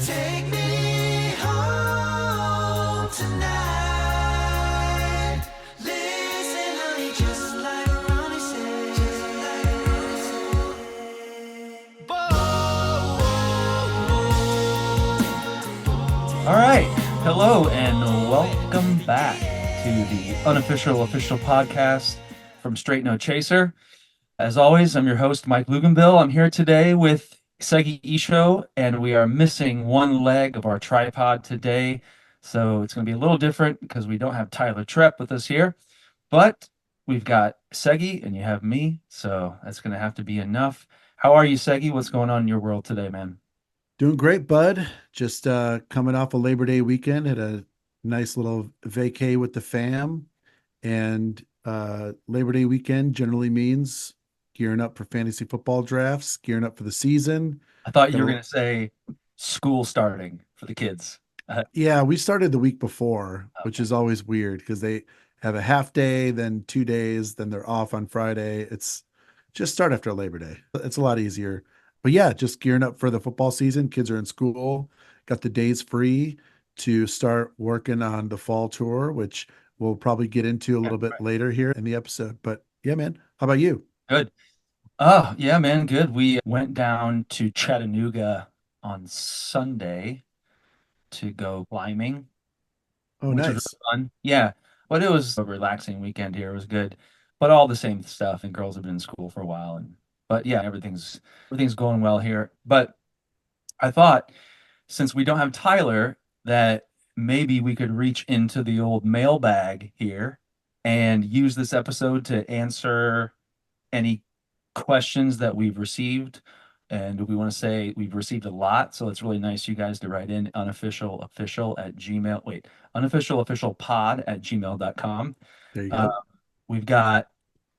Take me home tonight. Listen, honey, just like Ronnie said. All right. Hello and welcome back to the unofficial official podcast from Straight No Chaser. As always, I'm your host, Mike Luganbill. I'm here today with Segi Isho, and we are missing one leg of our tripod today. So it's going to be a little different because we don't have Tyler Trepp with us here. But we've got Segi and you have me. So that's going to have to be enough. How are you, Segi? What's going on in your world today, man? Doing great, bud. Just coming off a Labor Day weekend, had a nice little vacay with the fam. And Labor Day weekend generally means gearing up for fantasy football drafts, gearing up for the season. I thought you Got were a- going to say school starting for the kids. yeah, we started the week before, which Okay. is always weird because they have a half day, then 2 days, then they're off on Friday. It's just start after Labor Day. It's a lot easier. But yeah, just gearing up for the football season. Kids are in school, got the days free to start working on the fall tour, which we'll probably get into a little bit later here in the episode. But yeah, man, how about you? Good. Oh, yeah, man, good. We went down to Chattanooga on Sunday to go climbing, Oh, which was nice. really fun. Yeah, but it was a relaxing weekend here. It was good, but all the same stuff. And girls have been in school for a while, and but yeah, everything's going well here. But I thought since we don't have Tyler, that maybe we could reach into the old mailbag here and use this episode to answer any questions that we've received. And we want to say we've received a lot, so it's really nice you guys to write in unofficial official at Gmail. Wait, unofficial official pod at gmail.com. There you Uh, go. we've got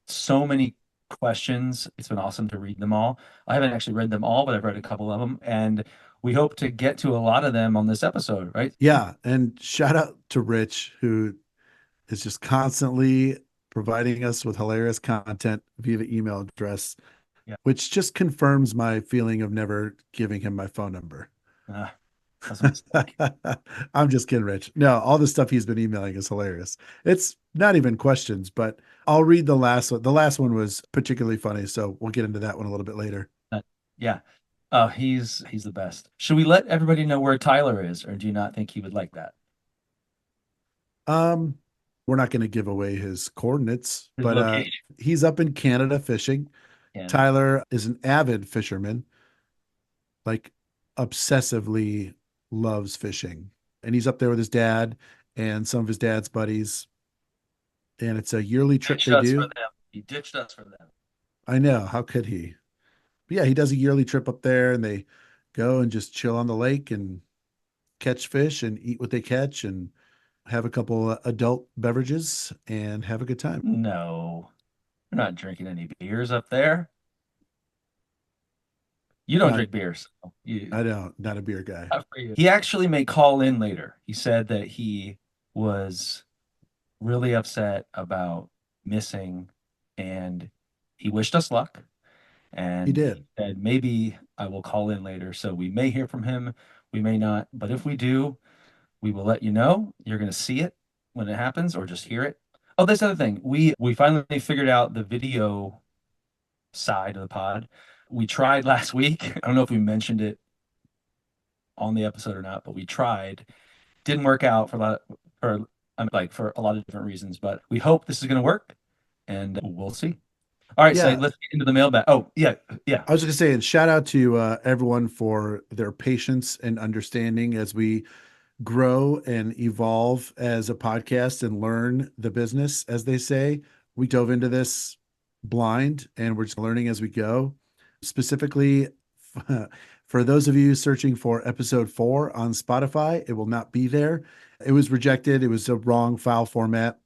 so many questions. It's been awesome to read them all. I haven't actually read them all, but I've read a couple of them, and we hope to get to a lot of them on this episode, right? Yeah. And shout out to Rich, who is just constantly providing us with hilarious content via the email address, Yeah. which just confirms my feeling of never giving him my phone number. Uh, that's a mistake. I'm just kidding, Rich. No, all the stuff he's been emailing is hilarious. It's not even questions, but I'll read the last one. The last one was particularly funny, so we'll get into that one a little bit later. Yeah. Oh, he's the best. Should we let everybody know where Tyler is, or do you not think he would like that? Um, we're not going to give away his coordinates, His but location, he's up in Canada fishing. Canada. Tyler is an avid fisherman, like obsessively loves fishing. And he's up there with his dad and some of his dad's buddies. And it's a yearly trip Ditched they us for do. them. He ditched us for them. I know. How could he? But yeah, he does a yearly trip up there and they go and just chill on the lake and catch fish and eat what they catch and have a couple adult beverages and have a good time. No, we're not drinking any beers up there. You don't Not, drink beers. So I don't, not a beer guy. not for you. He actually may call in later. He said that he was really upset about missing, and he wished us luck. He And he did. said, maybe I will call in later. So we may hear from him, we may not. But if we do, we will let you know. You're going to see it when it happens or just hear it. Oh, this other thing. We finally figured out the video side of the pod. We tried last week. I don't know if we mentioned it on the episode or not, but we tried. Didn't work out for a lot for like for a lot of different reasons, but we hope this is going to work and we'll see. All right, so Yeah. let's get into the mailbag. Oh, yeah, yeah. I was going to say, and shout out to everyone for their patience and understanding as we grow and evolve as a podcast and learn the business, as they say. We dove into this blind and we're just learning as we go. Specifically, for those of you searching for episode 4 on Spotify, it will not be there. It was rejected. It was a wrong file format.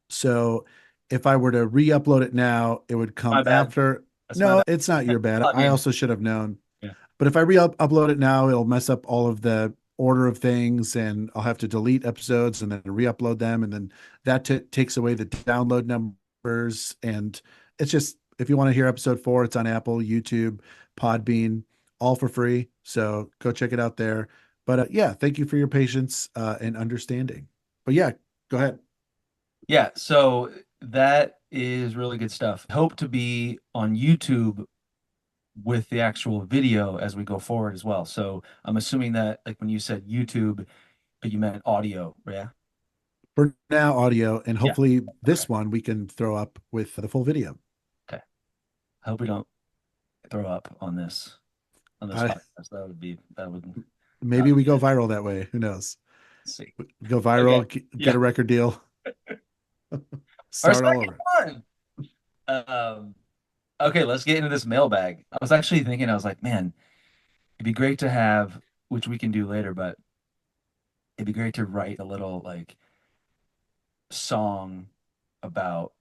So if I were to re-upload it now, it would come My bad. after. That's my No, bad. it's not your bad. I I mean, also should have known. yeah. But if I re-upload it now, it'll mess up all of the order of things, and I'll have to delete episodes and then re-upload them, and then that takes away the download numbers. And it's just, if you want to hear episode 4, it's on Apple, YouTube, Podbean, all for free. So go check it out there. But yeah, thank you for your patience and understanding. But yeah, go ahead. Yeah, so that is really good stuff. Hope to be on YouTube with the actual video as we go forward as well. So I'm assuming that, like when you said YouTube, you meant audio, yeah? For now, audio, and Yeah. hopefully Okay. this one we can throw up with the full video. Okay. I hope we don't throw up on this I podcast. That would maybe not we be go good. viral that way. Who knows? Let's see. Go Okay. viral, get Yeah. a record deal, Our start all second over. one. Um, okay, let's get into this mailbag. I was actually thinking, I was like, man, it'd be great to have, which we can do later, but it'd be great to write a little like song about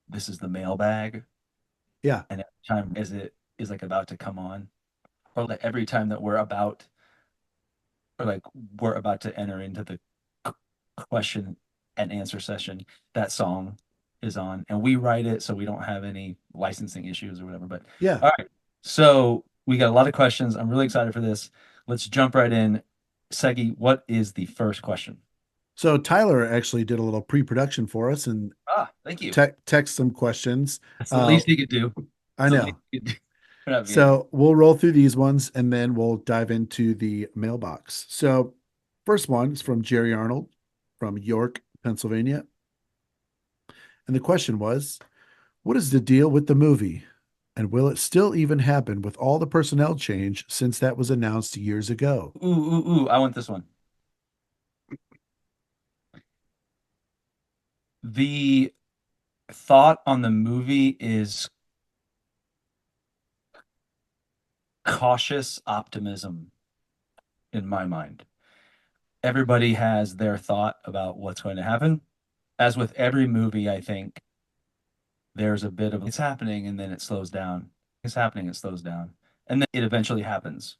this is the mailbag, Yeah, and every time as it is like about to come on, or like every time that we're about to enter into the q- question and answer session, that song is on, and we write it so we don't have any licensing issues or whatever. But yeah. all right, so we got a lot of questions. I'm really excited for this. Let's jump right in. Segi, what is the first question? So Tyler actually did a little pre-production for us and Ah, thank you. text some questions. That's the Uh, least you could do. I That's the least know. you could do. We're not being So we'll roll through these ones and then we'll dive into the mailbox. So first one is from Jerry Arnold from York, Pennsylvania. And the question was, what is the deal with the movie? And will it still even happen with all the personnel change since that was announced years ago? ooh, ooh, ooh, I want this one. The thought on the movie is cautious optimism in my mind. Everybody has their thought about what's going to happen. As with every movie, I think there's a bit of it's happening and then it slows down. It's happening, it slows down. And then it eventually happens.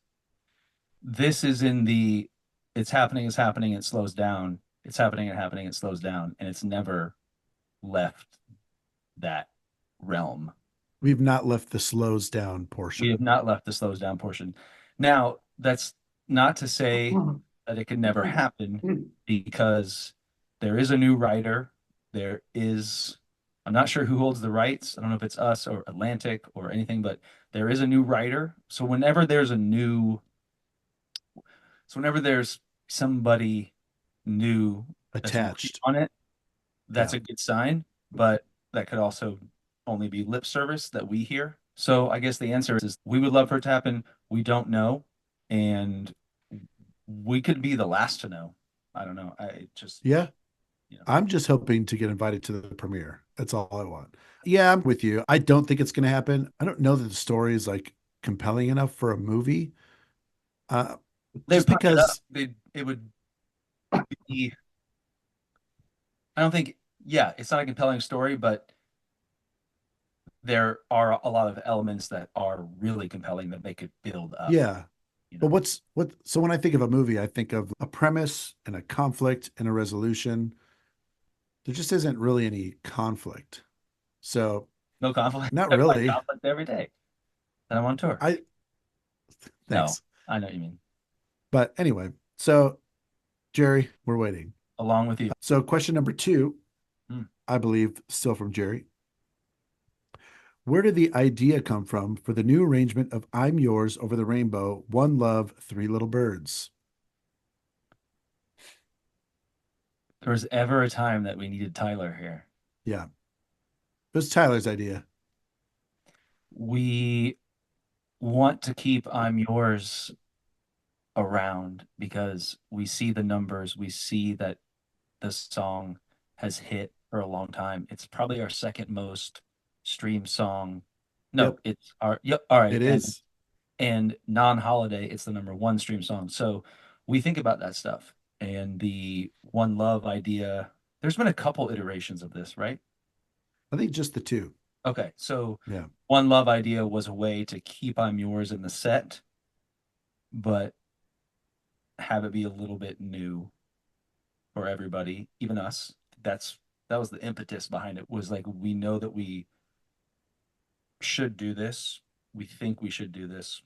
This is in the it's happening, it slows down. It's happening and happening, it slows down. And it's never left that realm. We've not left the slows down We have portion. not left the slows down portion. Now, that's not to say that it can never happen because there is a new writer. There is, I'm not sure who holds the rights. I don't know if it's us or Atlantic or anything, but there is a new writer. So whenever there's somebody new that's working Attached. on it, that's Yeah. a good sign, but that could also only be lip service that we hear. So I guess the answer is we would love for it to happen. We don't know, and we could be the last to know. I don't know. I just, Yeah. you know, I'm just hoping to get invited to the premiere. That's all I want. Yeah, I'm with you. I don't think it's going to happen. I don't know that the story is like compelling enough for a movie. Uh, they just punch it up. because, It would be. I don't think. Yeah, it's not a compelling story, but there are a lot of elements that are really compelling that make it build up. yeah. You But know, so when I think of a movie, I think of a premise and a conflict and a resolution. There just isn't really any conflict. So no conflict. not I find really. conflict every day that I'm on tour. I No, thanks. I know what you mean. But anyway, so Jerry, we're waiting. Along with you. So question number two, Hmm. I believe, still from Jerry. Where did the idea come from for the new arrangement of I'm Yours Over the Rainbow, One Love, Three Little Birds? There was ever a time that we needed Tyler here. Yeah. It was Tyler's idea. We want to keep I'm Yours around because we see the numbers. We see that the song has hit for a long time. It's probably our second most streamed song. No, Yep, it's our, yep, all right. it is. And non-holiday, it's the number one stream song. So we think about that stuff. And the One Love idea, there's been a couple iterations of this, right? I think just the two. Okay, so Yeah. One Love idea was a way to keep I'm Yours in the set, but have it be a little bit new for everybody, even us. That was the impetus behind it, was like we know that we should do this. We think we should do this.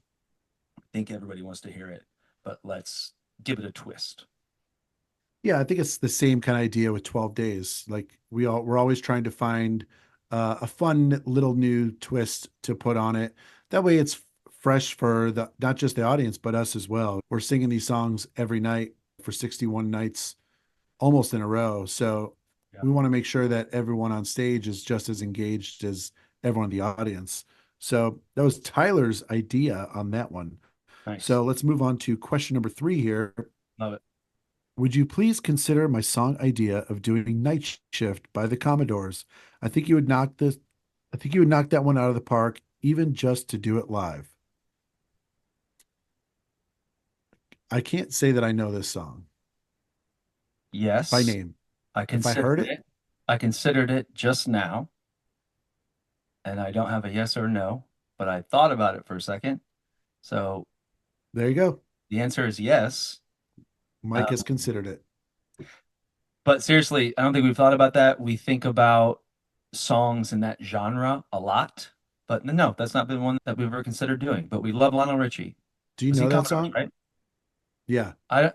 think everybody wants to hear it, but let's give it a twist. Yeah, I think it's the same kind of idea with 12 days. Like we're always trying to find a fun little new twist to put on it. That way it's fresh for the not just the audience, but us as well. We're singing these songs every night for 61 nights almost in a row. So Yeah. we want to make sure that everyone on stage is just as engaged as everyone in the audience. So that was Tyler's idea on that one. Nice. So let's move on to question number 3 here. Love it. Would you please consider my song idea of doing Night Shift by the Commodores? I think you would knock this, I think you would knock that one out of the park, even just to do it live. I can't say that I know this song Yes. by name. I If I considered heard it, it. I considered it just now, and I don't have a yes or no, but I thought about it for a second. So there you go. the answer is yes. Mike has Um, considered it. But seriously, I don't think we've thought about that. We think about songs in that genre a lot, but no, that's not been one that we've ever considered doing. But we love Lionel Richie. Do you Was he know that Commodores, song? right? Yeah. I I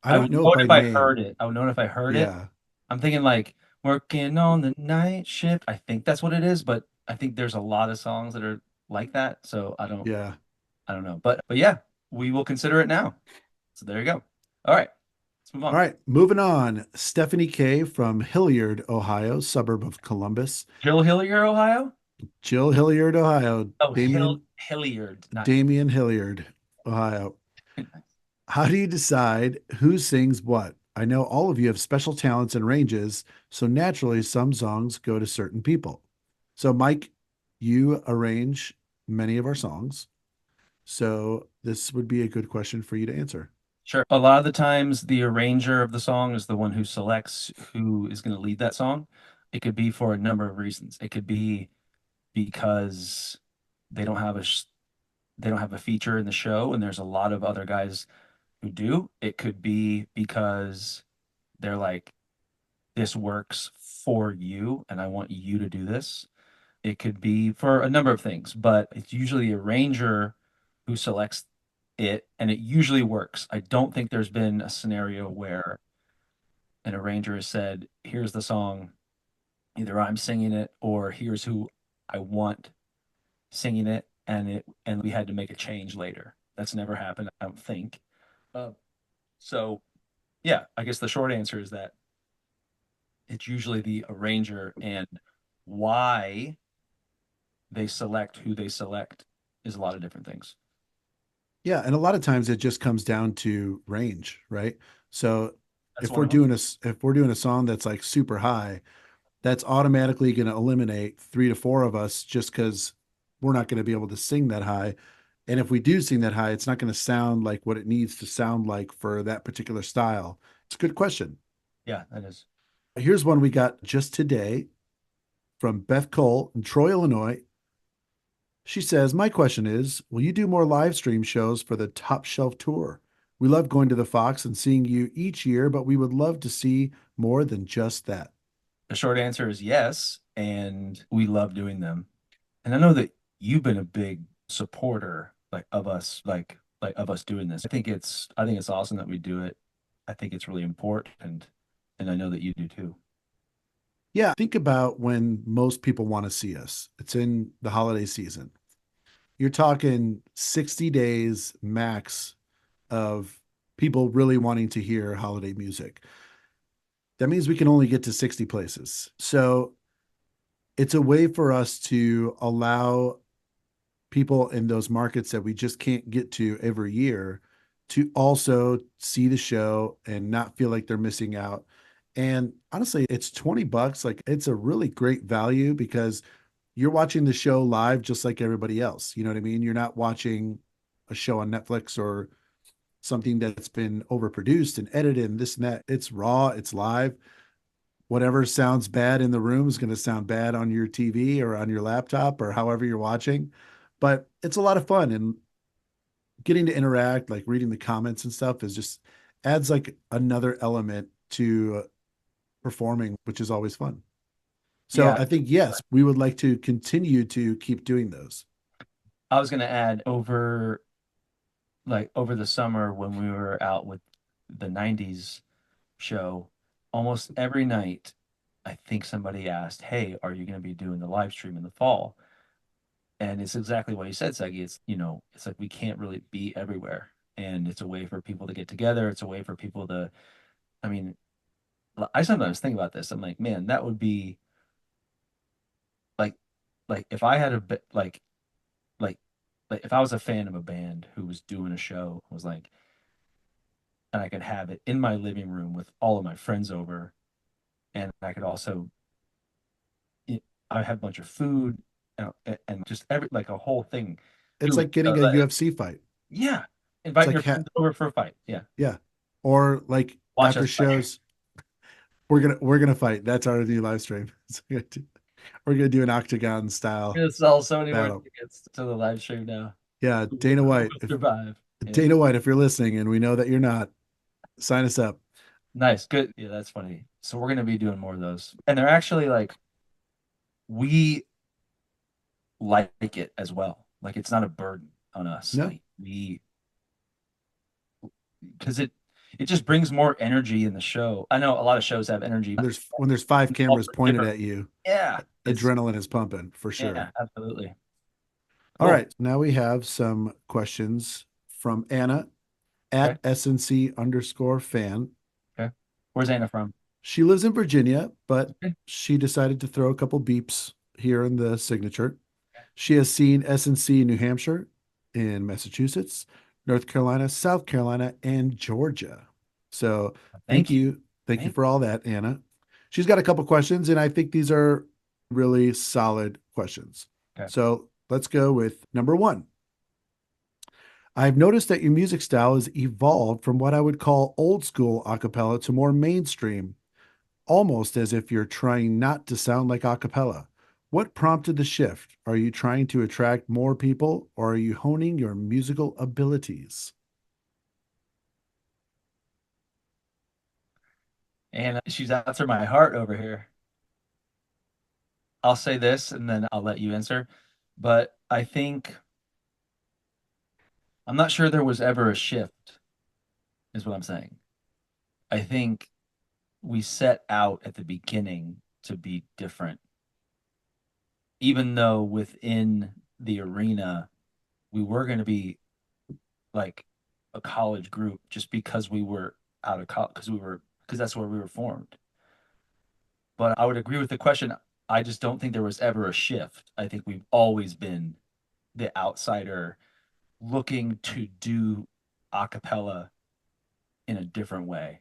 I don't would know know it it by if I name. heard it. I would know it if I heard it. Yeah. I'm thinking like working on the night shift. I think that's what it is, but I think there's a lot of songs that are like that. So Yeah. I don't know. But yeah, we will consider it now. So there you go. All right, let's move All on. right. Moving on. Stephanie K from Hilliard, Ohio, suburb of Columbus. Jill Hilliard, Ohio? Jill Hilliard, Ohio. Oh, Damian Hilliard, not Damian Hilliard, Ohio. Hilliard. How do you decide who sings what? I know all of you have special talents and ranges, so naturally some songs go to certain people. So, Mike, you arrange many of our songs. So, this would be a good question for you to answer. Sure. A lot of the times, the arranger of the song is the one who selects who is going to lead that song. It could be for a number of reasons. It could be because they don't have they don't have a feature in the show, and there's a lot of other guys who do. It could be because they're like, this works for you, and I want you to do this. It could be for a number of things, but it's usually the arranger who selects it, and it usually works. I don't think there's been a scenario where an arranger has said, here's the song, either I'm singing it or here's who I want singing it, and we had to make a change later. That's never happened, I don't think. Uh, so yeah, I guess the short answer is that it's usually the arranger, and why they select who they select is a lot of different things. Yeah, and a lot of times it just comes down to range, right? So That's if one we're of them. doing if we're doing a song that's like super high, that's automatically going to eliminate 3 to 4 of us just because we're not going to be able to sing that high. And if we do sing that high, it's not going to sound like what it needs to sound like for that particular style. It's a good question. Yeah, that is. Here's one we got just today from Beth Cole in Troy, Illinois. She says, my question is, will you do more live stream shows for the Top Shelf Tour? We love going to the Fox and seeing you each year, but we would love to see more than just that. The short answer is yes, and we love doing them. And I know that you've been a big supporter like of us doing this. I think it's awesome that we do it. I think it's really important, and I know that you do too. Yeah, think about when most people want to see us. It's in the holiday season. You're talking 60 days max of people really wanting to hear holiday music. That means we can only get to 60 places. So it's a way for us to allow people in those markets that we just can't get to every year to also see the show and not feel like they're missing out. And honestly, it's $20. Like it's a really great value because you're watching the show live just like everybody else. You know what I mean? You're not watching a show on Netflix or something that's been overproduced and edited and this and that. It's raw, it's live. Whatever sounds bad in the room is going to sound bad on your TV or on your laptop or however you're watching. But it's a lot of fun, and getting to interact, like reading the comments and stuff, is just adds like another element to performing, which is always fun. So Yeah, I think, yes, we would like to continue to keep doing those. I was going to add over like over the summer when we were out with the 90s show, almost every night, I think somebody asked, "Hey, are you going to be doing the live stream in the fall?" And it's exactly what you said, Sagi. It's, it's like we can't really be everywhere. And it's a way for people to get together. It's a way for people to, I mean, I sometimes think about this. I'm like, man, that would be like, if I had a bit like, like if I was a fan of a band who was doing a show, was like, and I could have it in my living room with all of my friends over, and I could also, I have a bunch of food, and just every like a whole thing. It's Do like it. getting a UFC fight. Yeah. It's Invite like your friends over for a fight. Yeah. yeah. Or like Watch after us fight. shows, we're gonna fight. That's our new live stream. We're gonna do an octagon We're style gonna sell so many more battle. tickets to the live stream now. Yeah, Who will Dana White. survive? Yeah. Dana White, if you're listening, and we know that you're not, sign us up. Nice. Good. Yeah, that's funny. So we're gonna be doing more of those. And they're actually like we like it as well. Like it's not a burden on us. No, Like we because it just brings more energy in the show. I know a lot of shows have energy, but when there's five all cameras for pointed different. at you, Yeah. It's adrenaline is pumping for sure. yeah, absolutely. All Cool. right, now we have some questions from Anna Okay. at SNC_fan. Okay. Where's Anna from? She lives in Virginia, but Okay. she decided to throw a couple beeps here in the signature. She has seen SNC in New Hampshire, in Massachusetts, North Carolina, South Carolina, and Georgia. So thank Thank you. you. Thank you Thank for all that, Anna. She's got a couple questions, and I think these are really solid questions. Okay. So let's go with number one. I've noticed that your music style has evolved from what I would call old school a cappella to more mainstream, almost as if you're trying not to sound like a cappella. What prompted the shift? Are you trying to attract more people, or are you honing your musical abilities? And she's after my heart over here. I'll say this and then I'll let you answer. But I think I'm not sure there was ever a shift, is what I'm saying. I think we set out at the beginning to be different, even though within the arena we were going to be like a college group just because we were out of college, because that's where we were formed. But I would agree with the question. I just don't think there was ever a shift. I think we've always been the outsider looking to do a cappella in a different way.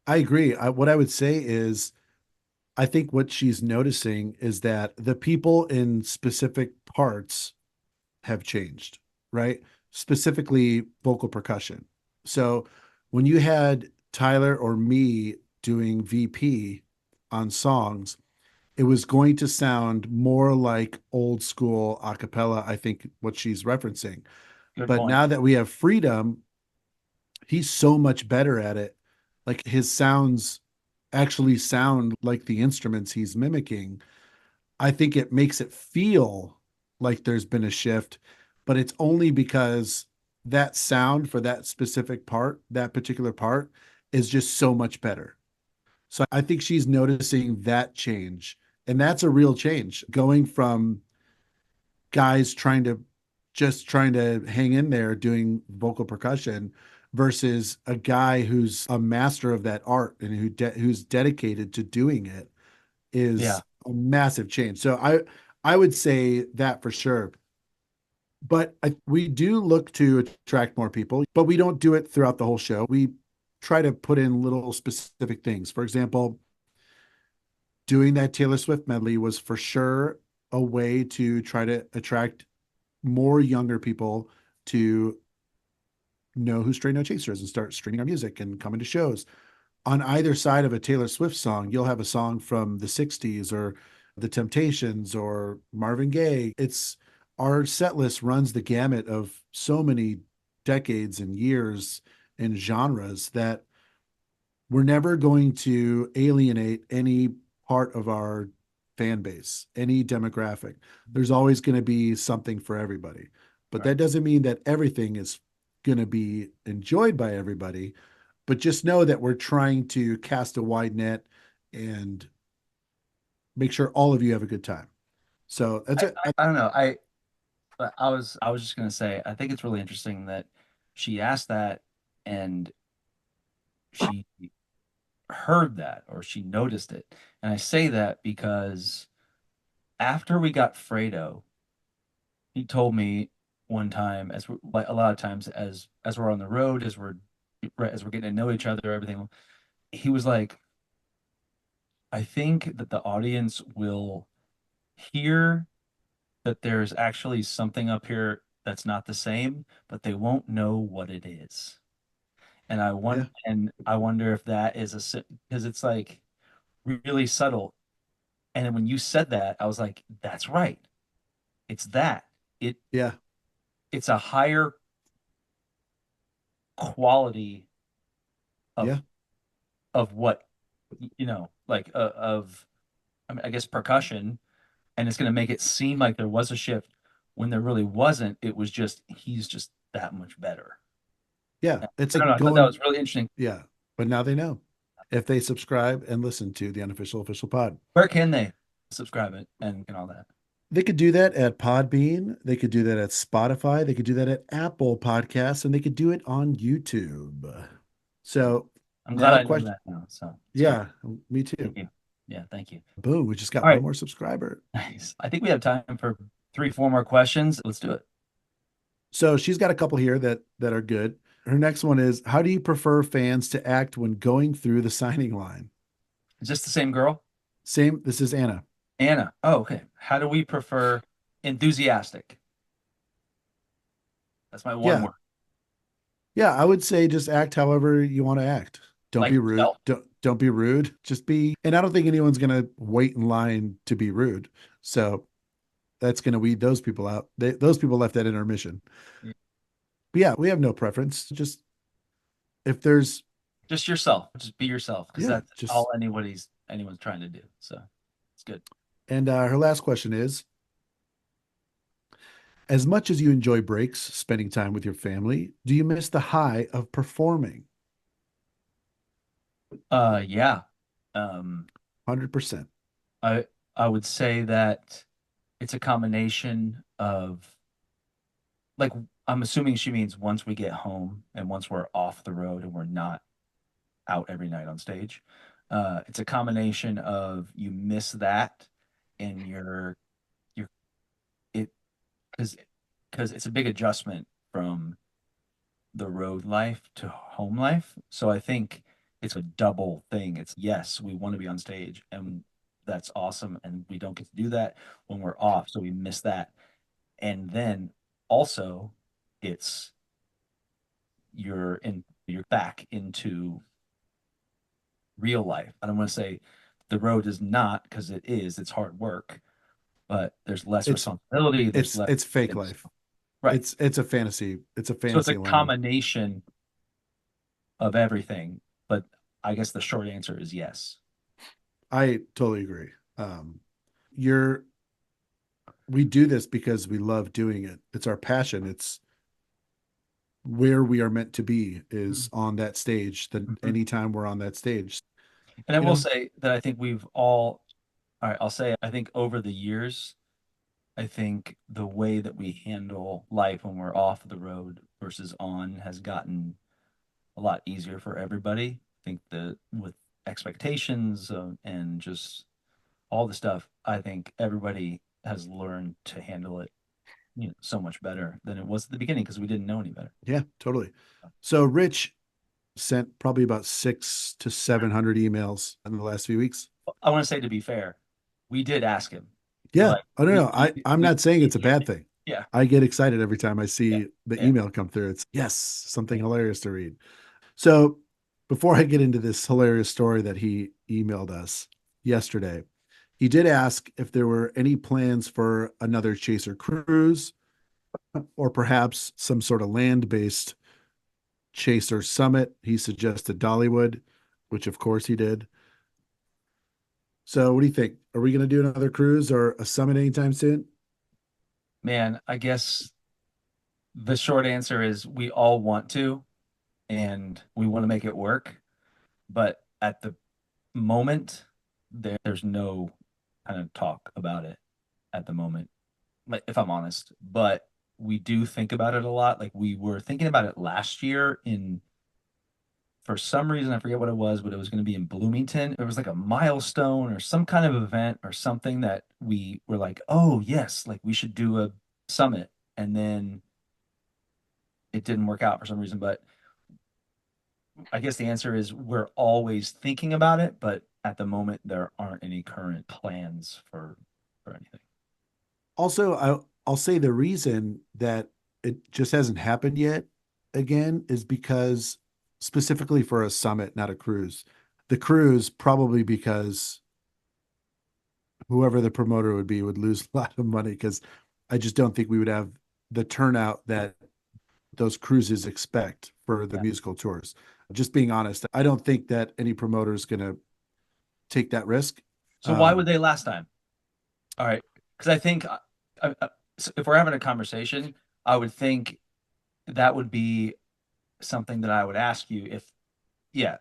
I agree. What I would say is, I think what she's noticing is that the people in specific parts have changed, right? Specifically, vocal percussion. So when you had Tyler or me doing VP on songs, it was going to sound more like old school a cappella, I think what she's referencing. Good But point. now that we have Freedom, he's so much better at it. Like his sounds actually sound like the instruments he's mimicking. I think it makes it feel like there's been a shift, but it's only because that sound for that specific part, that particular part, is just so much better. So I think she's noticing that change. And that's a real change, going from guys trying to hang in there doing vocal percussion versus a guy who's a master of that art and who's dedicated to doing it Yeah. is a massive change. So I would say that for sure. But we do look to attract more people, but we don't do it throughout the whole show. We try to put in little specific things. For example, doing that Taylor Swift medley was for sure a way to try to attract more younger people to know who Stray No Chaser is and start streaming our music and coming to shows. On either side of a Taylor Swift song, you'll have a song from the 60s or the Temptations or Marvin Gaye. It's our set list runs the gamut of so many decades and years and genres that we're never going to alienate any part of our fan base, any demographic. There's always going to be something for everybody. but Right. that doesn't mean that everything is going to be enjoyed by everybody. But just know that we're trying to cast a wide net and make sure all of you have a good time. So that's it. I don't know. But I was just gonna say, I think it's really interesting that she asked that and she heard that or she noticed it. And I say that because after we got Fredo, he told me one time, as we're, like a lot of times as we're on the road, as we're getting to know each other, everything, he was like, I think that the audience will hear that there's actually something up here that's not the same, but they won't know what it is. Yeah. And I wonder if that is because it's like really subtle. And then when you said that, I was like, that's right. It's that. It Yeah. it's a higher quality Yeah. of what like of I mean, I guess percussion, and it's going to make it seem like there was a shift when there really wasn't. It was just he's just that much better. Yeah. I It's don't know. like I thought that going, was really interesting. yeah. But now they know if they subscribe and listen to the unofficial official pod. Where can they subscribe it and all that? They could do that at Podbean. They could do that at Spotify. They could do that at Apple Podcasts, and they could do it on YouTube. So I'm glad now, I know question. that now. So it's great. Yeah, me too. Thank you. Yeah, thank you. Boom, we just got All one right, more subscriber. nice. I think we have time for three, four more questions. Let's do it. So she's got a couple here that are good. Her next one is, how do you prefer fans to act when going through the signing line? Is this the same girl? Same, this is Anna. Anna. Oh, okay. How do we prefer enthusiastic? That's my one Yeah. word. Yeah, I would say just act however you want to act. Don't Like be rude. yourself. Don't be rude. Just be, and I don't think anyone's gonna wait in line to be rude. So that's gonna weed those people out. Those people left at intermission. Yeah. But yeah, we have no preference. Just if there's Just yourself. Just be yourself because yeah, that's just all anyone's trying to do. So it's good. and her last question is, as much as you enjoy breaks, spending time with your family, do you miss the high of performing? Yeah. Um, 100%. I I would say that it's a combination of like I'm assuming she means once we get home and once we're off the road and we're not out every night on stage. It's a combination of you miss that and you're it because it's a big adjustment from the road life to home life. So I think it's a double thing. It's yes, we want to be on stage and that's awesome. And we don't get to do that when we're off. So we miss that. And then also it's you're back into real life. I don't want to say the road is not because it is, it's hard work, but there's less It's responsibility, there's it's less it's fake things. life. Right. It's a fantasy. It's a So it's a fantasy land. combination of everything, but I guess the short answer is yes. I totally agree. You're we do this because we love doing it. It's our passion. It's where we are meant to be is on that stage. That Mhm. anytime we're on that stage, And I you will know, say that I think all right, I'll say I think over the years, I think the way that we handle life when we're off the road versus on has gotten a lot easier for everybody. I think that with expectations and just all the stuff, I think everybody has learned to handle it, so much better than it was at the beginning because we didn't know any better. yeah, totally. So Rich sent probably about 600 to 700 emails in the last few weeks. I want to say to be fair, we did ask him. Yeah. Like I don't know. I'm not saying it's a bad thing. yeah, I get excited every time I yeah, see the yeah. email come through. It's yes, something hilarious to read. So before I get into this hilarious story that he emailed us yesterday, he did ask if there were any plans for another Chaser cruise or perhaps some sort of land-based Chaser summit. He suggested Dollywood, which of course he did. So what do you think? Are we going to do another cruise or a summit anytime soon? Man, I guess the short answer is we all want to, and we want to make it work. But at the moment, there's no kind of talk about it at the moment, like, if I'm honest. But we do think about it a lot. Like we were thinking about it last year in, for some reason, I forget what it was, but it was going to be in Bloomington. It was like a milestone or some kind of event or something that we were like, oh, yes, like we should do a summit. And then it didn't work out for some reason. But I guess the answer is we're always thinking about it, but at the moment, there aren't any current plans for anything. Also, I'll say the reason that it just hasn't happened yet again is because specifically for a summit, not a cruise. The cruise probably because whoever the promoter would be would lose a lot of money because I just don't think we would have the turnout that those cruises expect for the Yeah. musical tours. Just being honest, I don't think that any promoter is going to take that risk. So why would they last time? All right, because I think so if we're having a conversation, I would think that would be something that I would ask you if, yeah.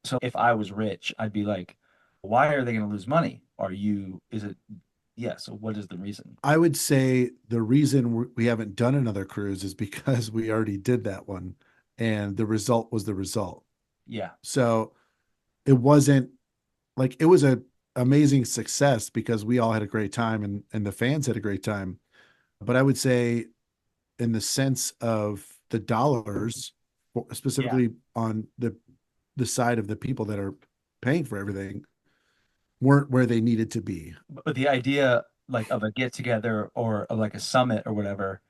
So if I was rich, I'd be like, why are they going to lose money? Is it, yeah. So what is the reason? I would say the reason we haven't done another cruise is because we already did that one and the result was the result. Yeah. So it wasn't like it was a amazing success because we all had a great time and the fans had a great time. But I would say in the sense of the dollars, Yeah. specifically on the side of the people that are paying for everything, weren't where they needed to be. But the idea like of a get together or of like a summit or whatever,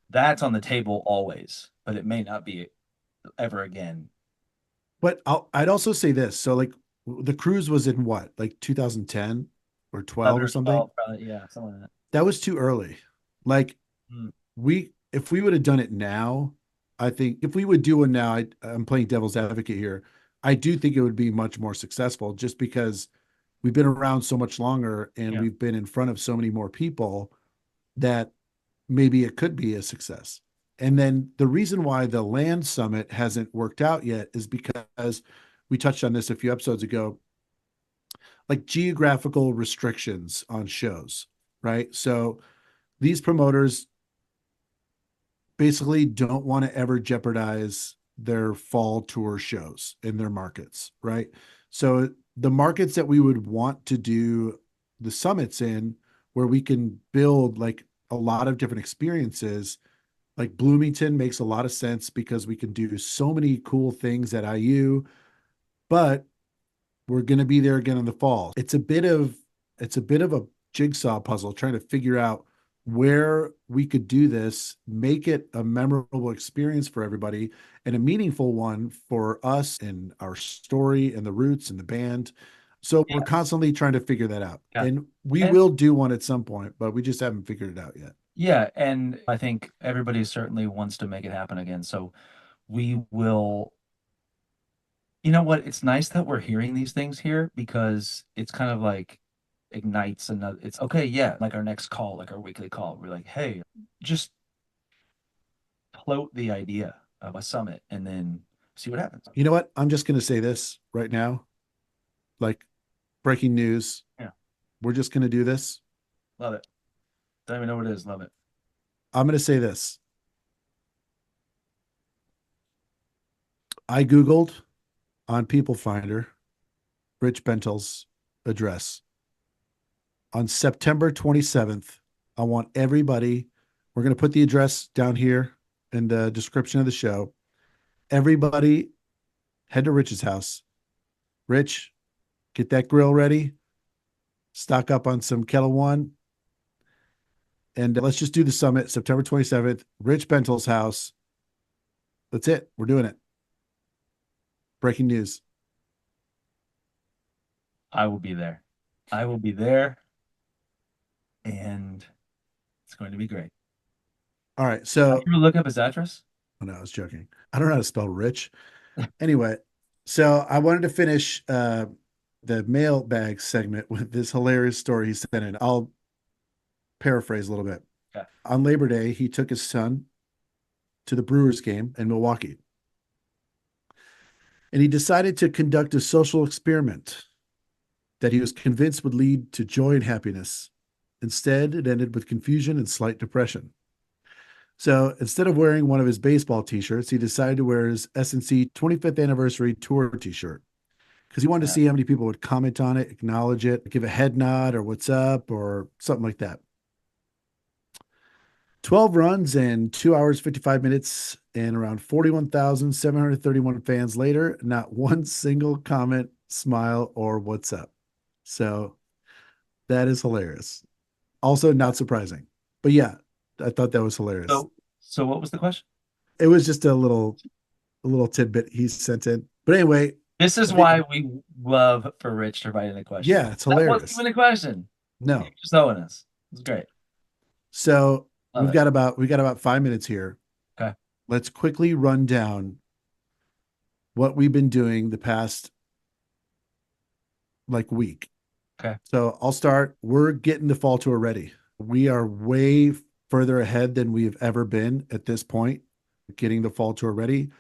that's on the table always, but it may not be ever again. But I'd also say this. So like the cruise was in what, like 2010 or 12 11 or or something? 12, probably, yeah, something like that. That was too early. Like Mm, if we would have done it now, I think if we would do one now, I'm playing devil's advocate here. I do think it would be much more successful just because we've been around so much longer and yeah. we've been in front of so many more people that maybe it could be a success. And then the reason why the land summit hasn't worked out yet is because we touched on this a few episodes ago, like geographical restrictions on shows, right? So these promoters basically don't want to ever jeopardize their fall tour shows in their markets, right? So the markets that we would want to do the summits in, where we can build like a lot of different experiences, like Bloomington makes a lot of sense because we can do so many cool things at IU, but we're going to be there again in the fall. It's a bit of a jigsaw puzzle trying to figure out where we could do this, make it a memorable experience for everybody and a meaningful one for us and our story and the roots and the band. So Yeah. we're constantly trying to figure that out. Yeah. And we And will do one at some point, but we just haven't figured it out yet. yeah, and I think everybody certainly wants to make it happen again. So we will, you know what? It's nice that we're hearing these things here because it's kind of like ignites another. It's okay, yeah, like our next call, like our weekly call. We're like, hey, just float the idea of a summit and then see what happens. You know what? I'm just going to say this right now, like breaking news. Yeah. We're just going to do this. Love it. Don't even know what it is. Love it. I'm going to say this. I Googled on People Finder Rich Bentel's address. On September 27th, I want everybody, we're going to put the address down here in the description of the show. Everybody head to Rich's house. Rich, get that grill ready. Stock up on some Kettle One. And let's just do the summit September 27th, Rich Bentel's house. That's it. We're doing it. Breaking news. I will be there. I will be there. And it's going to be great. All right. So, You look up his address? oh no, I was joking. I don't know how to spell rich. Anyway, so I wanted to finish the mailbag segment with this hilarious story he sent in. I'll paraphrase a little bit. Okay. On Labor Day, he took his son to the Brewers game in Milwaukee. And he decided to conduct a social experiment that he was convinced would lead to joy and happiness. Instead, it ended with confusion and slight depression. So instead of wearing one of his baseball t-shirts, he decided to wear his SNC 25th anniversary tour t-shirt because he wanted to Yeah. see how many people would comment on it, acknowledge it, give a head nod or what's up or something like that. 12 runs and 2 hours, 55 minutes, and around 41,731 fans later, not one single comment, smile, or what's up. So that is hilarious. Also, not surprising. But yeah, I thought that was hilarious. So what was the question? It was just a little tidbit he sent in. But anyway, This is why we love for Rich to write in the question. yeah, it's That wasn't hilarious. even a question. No. You're just knowing us. It's great. So Love we've it. got about 5 minutes here. Okay. Let's quickly run down what we've been doing the past like week. Okay. So I'll start. We're getting the fall tour ready. We are way further ahead than we have ever been at this point, getting the fall tour ready.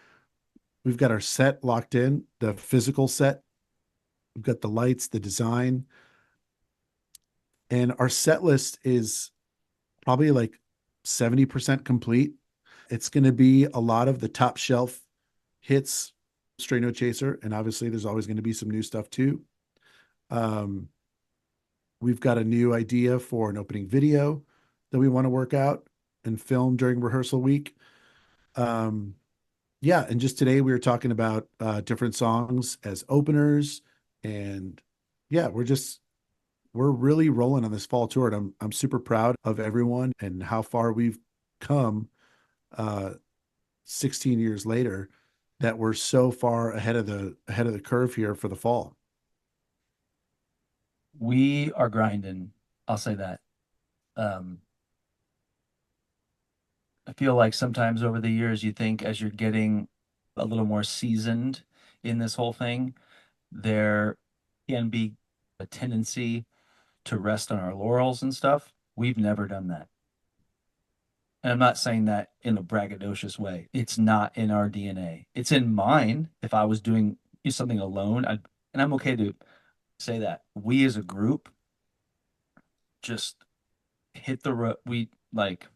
We've got our set locked in, the physical set. We've got the lights, the design. And our set list is probably like 70% complete. It's going to be a lot of the top shelf hits, Stray No Chaser. And obviously, there's always going to be some new stuff too. We've got a new idea for an opening video that we want to work out and film during rehearsal week. Yeah, and just today we were talking about different songs as openers, and yeah, we're really rolling on this fall tour, and I'm super proud of everyone and how far we've come. 16 years later, that we're so far ahead of the curve here for the fall. We are grinding. I'll say that. Um, I feel like sometimes over the years, you think as you're getting a little more seasoned in this whole thing, there can be a tendency to rest on our laurels and stuff. We've never done that. And I'm not saying that in a braggadocious way. It's not in our DNA. It's in mine. If I was doing something alone, and I'm okay to say that. We as a group just hit the road. We like,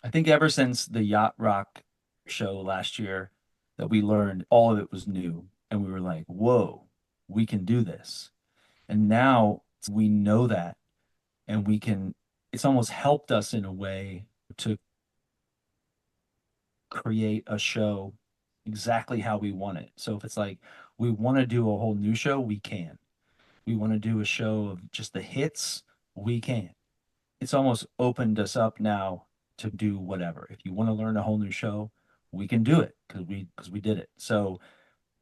I think ever since the Yacht Rock show last year that we learned all of it was new. And we were like, whoa, we can do this. And now we know that and it's almost helped us in a way to create a show exactly how we want it. So if it's like we want to do a whole new show, we can. We want to do a show of just the hits, we can. It's almost opened us up now to do whatever. If you want to learn a whole new show, we can do it because we did it. So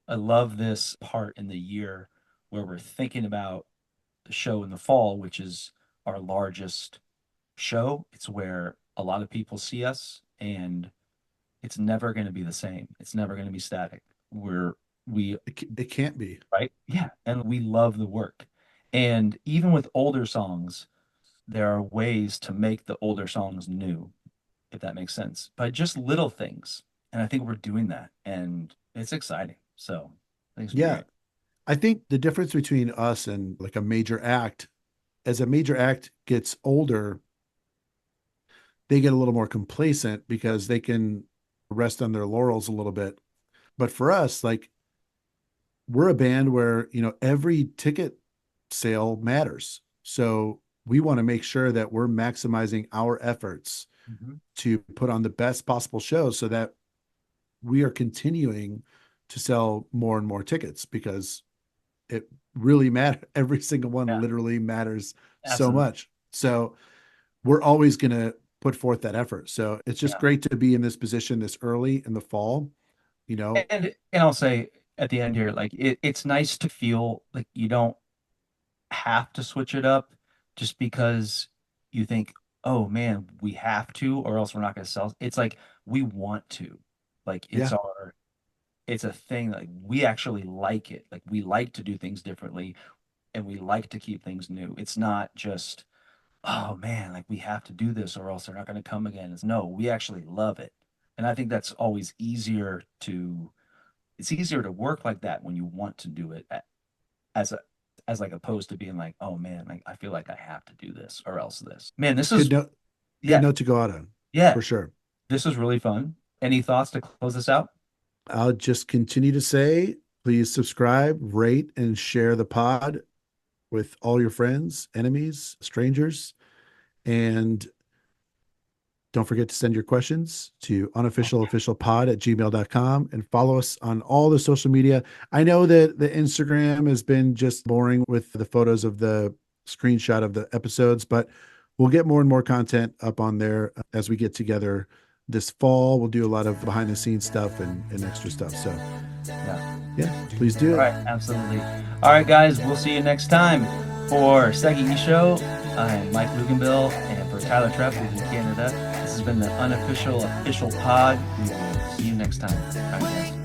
I love this part in the year where we're thinking about the show in the fall, which is our largest show. It's where a lot of people see us, and it's never going to be the same. It's never going to be static. We It can't be. right? Yeah, and we love the work. And even with older songs, there are ways to make the older songs new, if that makes sense, by just little things. And I think we're doing that, and it's exciting. So I think it's gonna be Yeah, great. I think the difference between us and like a major act, as a major act gets older, they get a little more complacent because they can rest on their laurels a little bit. But for us, like we're a band where, every ticket sale matters. So we want to make sure that we're maximizing our efforts Mhm. to put on the best possible shows so that we are continuing to sell more and more tickets because it really matters. Every single one Yeah, literally matters so absolutely. much. So we're always going to put forth that effort. So it's just Yeah. great to be in this position this early in the fall. You know, And I'll say at the end here, like it's nice to feel like you don't have to switch it up just because you think, oh man, we have to, or else we're not going to sell. It's like we want to. Like yeah, it's a thing, like we actually like it. Like we like to do things differently and we like to keep things new. It's not just oh man, like we have to do this or else they're not going to come again. It's no, we actually love it. And I think that's always easier to, it's easier to work like that when you want to do it as a, as like opposed to being like, oh man, like I feel like I have to do this or else this. Man, this is, Good note, yeah, good note to go out on yeah, for sure. this was really fun. Any thoughts to close this out? I'll just continue to say, please subscribe, rate, and share the pod with all your friends, enemies, strangers. And don't forget to send your questions to unofficialofficialpod@gmail.com and follow us on all the social media. I know that the Instagram has been just boring with the photos of the screenshot of the episodes, but we'll get more and more content up on there as we get together this fall. We'll do a lot of behind the scenes stuff and extra stuff. So yeah, please do All it. right, absolutely. All right, guys, we'll see you next time. For Segi Show, I'm Mike Luganbill, and for Tyler Trepp, who's in Canada, this has been the Unofficial Official Pod. We will see you next time. All right, guys.